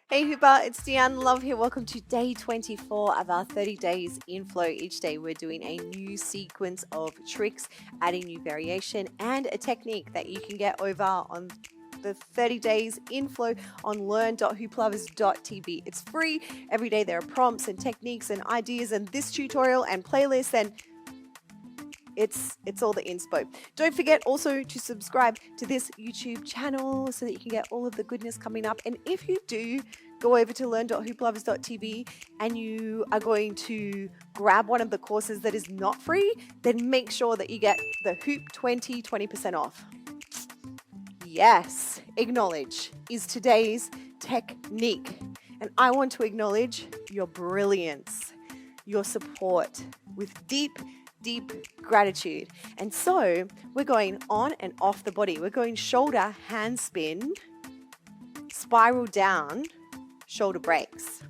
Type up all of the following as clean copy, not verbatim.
Hey Hooper, it's Deanne Love here. Welcome to day 24 of our 30 days in flow. Each day we're doing a new sequence of tricks, adding new variation and a technique that you can get over on the 30 days in flow on learn.hooplovers.tv. It's free. Every day there are prompts and techniques and ideas and this tutorial and playlist and it's all the inspo. Don't forget also to subscribe to this YouTube channel so that you can get all of the goodness coming up. And if you do, go over to learn.hooplovers.tv and you are going to grab one of the courses that is not free, then make sure that you get the Hoop 20% off. Yes, acknowledge is today's technique. And I want to acknowledge your brilliance, your support with deep gratitude. And so we're going on and off the body. We're going shoulder, hand spin, spiral down, shoulder breaks.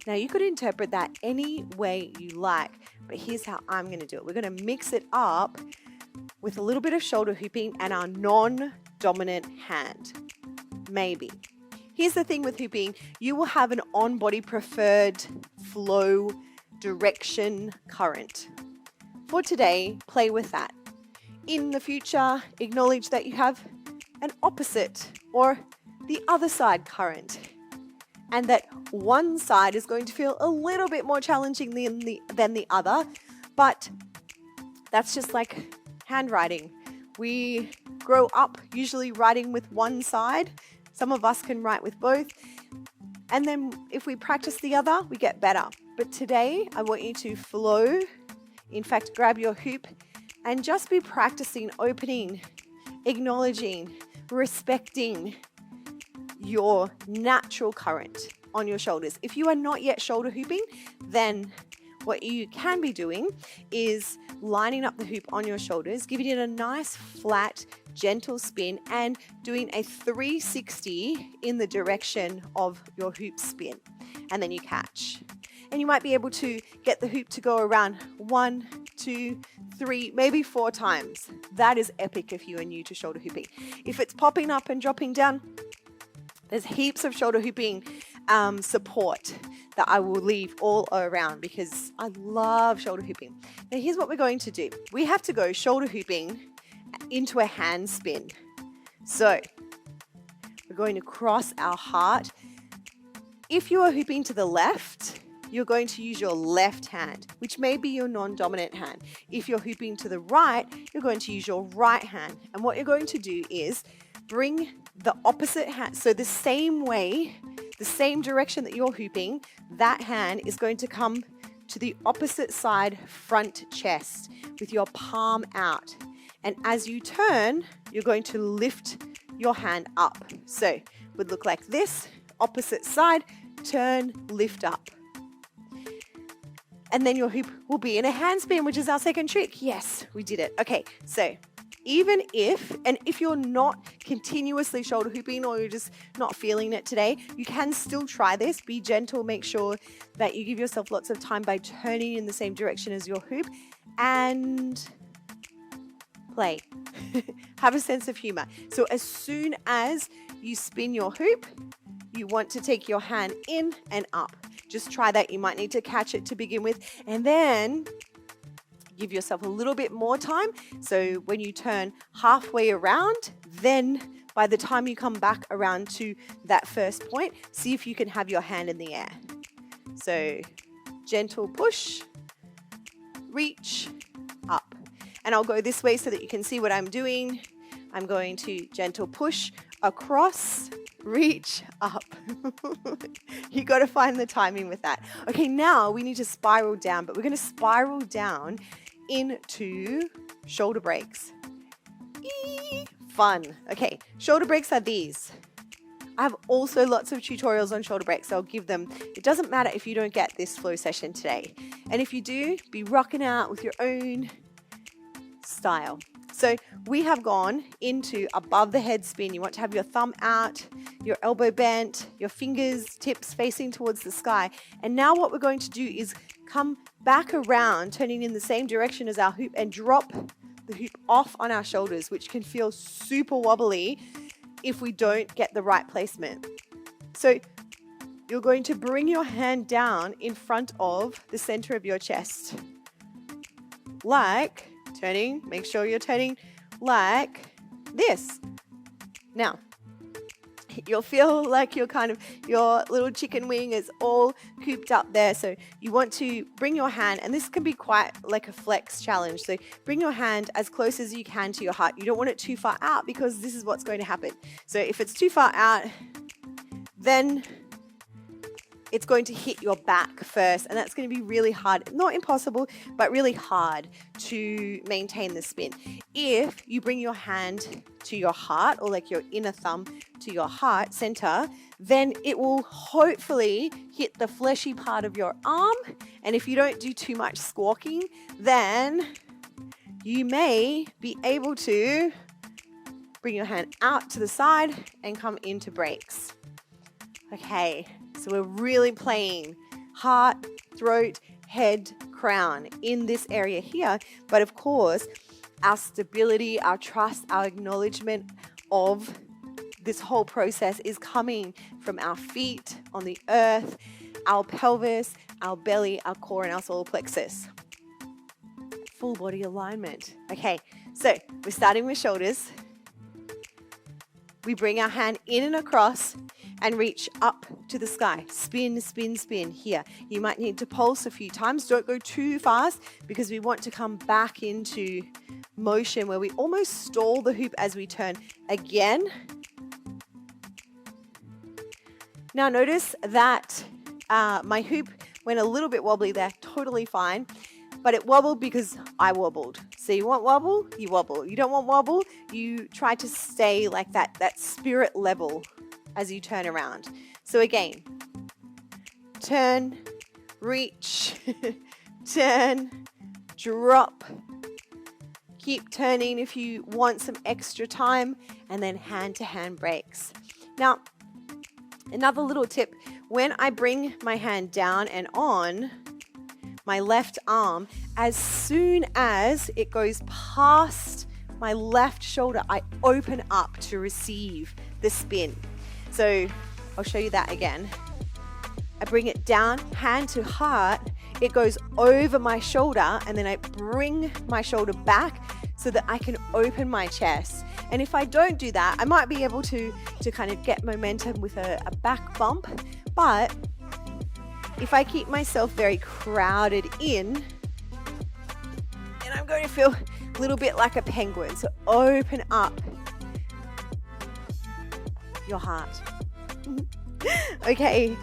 Now you could interpret that any way you like, but here's how I'm going to do it. We're going to mix it up with a little bit of shoulder hooping and our non-dominant hand. Maybe. Here's the thing with hooping. You will have an on-body preferred flow, direction, current. For today, play with that. In the future, acknowledge that you have an opposite or the other side current, and that one side is going to feel a little bit more challenging than the other, but that's just like handwriting. We grow up usually writing with one side. Some of us can write with both, and then if we practice the other, we get better. But today, I want you to flow. In fact, grab your hoop and just be practicing opening, acknowledging, respecting your natural current on your shoulders. If you are not yet shoulder hooping, then what you can be doing is lining up the hoop on your shoulders, giving it a nice flat, gentle spin and doing a 360 in the direction of your hoop spin. And then you catch. And you might be able to get the hoop to go around 1, 2, 3, maybe 4 times. That is epic if you are new to shoulder hooping. If it's popping up and dropping down, there's heaps of shoulder hooping support that I will leave all around because I love shoulder hooping. Now here's what we're going to do. We have to go shoulder hooping into a hand spin. So we're going to cross our heart. If you are hooping to the left, you're going to use your left hand, which may be your non-dominant hand. If you're hooping to the right, you're going to use your right hand. And what you're going to do is bring the opposite hand. So the same way, the same direction that you're hooping, that hand is going to come to the opposite side front chest with your palm out. And as you turn, you're going to lift your hand up. So it would look like this, opposite side, turn, lift up. And then your hoop will be in a hand spin, which is our second trick. Yes, we did it. Okay, so even if you're not continuously shoulder hooping or you're just not feeling it today, you can still try this. Be gentle. Make sure that you give yourself lots of time by turning in the same direction as your hoop and play. Have a sense of humor. So as soon as you spin your hoop, you want to take your hand in and up. Just try that. You might need to catch it to begin with. And then give yourself a little bit more time. So when you turn halfway around, then by the time you come back around to that first point, see if you can have your hand in the air. So gentle push, reach, up. And I'll go this way so that you can see what I'm doing. I'm going to gentle push across, reach, up. You got to find the timing with that. Okay, now we need to spiral down, but we're going to spiral down into shoulder breaks. Fun. Okay, shoulder breaks are these. I have also lots of tutorials on shoulder breaks, so I'll give them. It doesn't matter if you don't get this flow session today. And if you do, be rocking out with your own style. So we have gone into above the head spin. You want to have your thumb out, your elbow bent, your fingers, tips facing towards the sky. And now what we're going to do is come back around, turning in the same direction as our hoop and drop the hoop off on our shoulders, which can feel super wobbly if we don't get the right placement. So you're going to bring your hand down in front of the center of your chest. Like turning, make sure you're turning like this. Now, you'll feel like your little chicken wing is all cooped up there. So you want to bring your hand, and this can be quite like a flex challenge. So bring your hand as close as you can to your heart. You don't want it too far out because this is what's going to happen. So if it's too far out, then it's going to hit your back first, and that's going to be really hard. Not impossible, but really hard to maintain the spin. If you bring your hand to your heart, or like your inner thumb to your heart center, then it will hopefully hit the fleshy part of your arm. And if you don't do too much squawking, then you may be able to bring your hand out to the side and come into breaks. Okay, so we're really playing heart, throat, head, crown in this area here. But of course, our stability, our trust, our acknowledgement of this whole process is coming from our feet on the earth, our pelvis, our belly, our core, and our solar plexus. Full body alignment. Okay, so we're starting with shoulders. We bring our hand in and across and reach up to the sky. Spin, spin, spin here. You might need to pulse a few times. Don't go too fast because we want to come back into motion where we almost stall the hoop as we turn again. Now notice that my hoop went a little bit wobbly there, totally fine. But it wobbled because I wobbled. So you want wobble, you wobble. You don't want wobble, you try to stay like that spirit level as you turn around. So again, turn, reach, turn, drop. Keep turning if you want some extra time, and then hand-to-hand breaks. Now, another little tip, when I bring my hand down and on my left arm, as soon as it goes past my left shoulder, I open up to receive the spin. So I'll show you that again. I bring it down, hand to heart, it goes over my shoulder, and then I bring my shoulder back so that I can open my chest. And if I don't do that, I might be able to kind of get momentum with a back bump, but if I keep myself very crowded in, then I'm going to feel a little bit like a penguin. So open up your heart. Okay,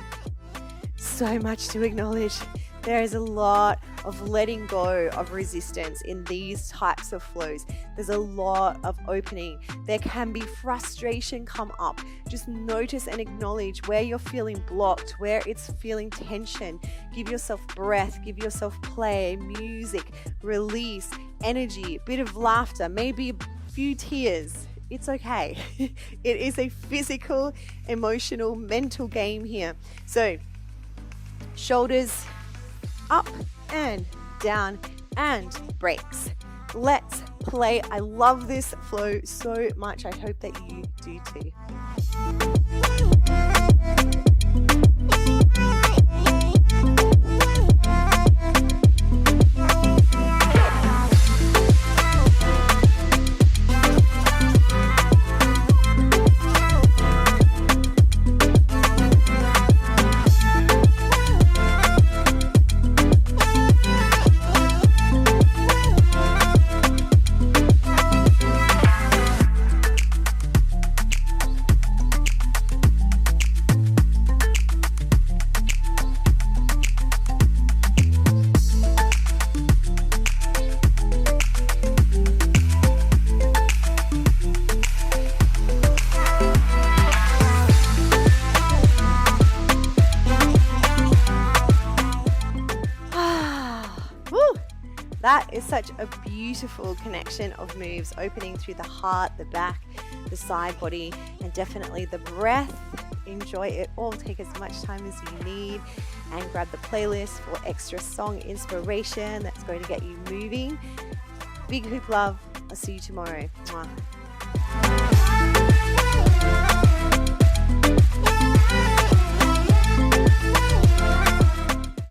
so much to acknowledge. There is a lot of letting go of resistance in these types of flows. There's a lot of opening. There can be frustration come up. Just notice and acknowledge where you're feeling blocked, where it's feeling tension. Give yourself breath, give yourself play, music, release, energy, a bit of laughter, maybe a few tears. It's okay. It is a physical, emotional, mental game here. So, shoulders up and down and breaks. Let's play. I love this flow so much. I hope that you do too. That is such a beautiful connection of moves, opening through the heart, the back, the side body, and definitely the breath. Enjoy it all. Take as much time as you need and grab the playlist for extra song inspiration that's going to get you moving. Big hoop love. I'll see you tomorrow. Mwah.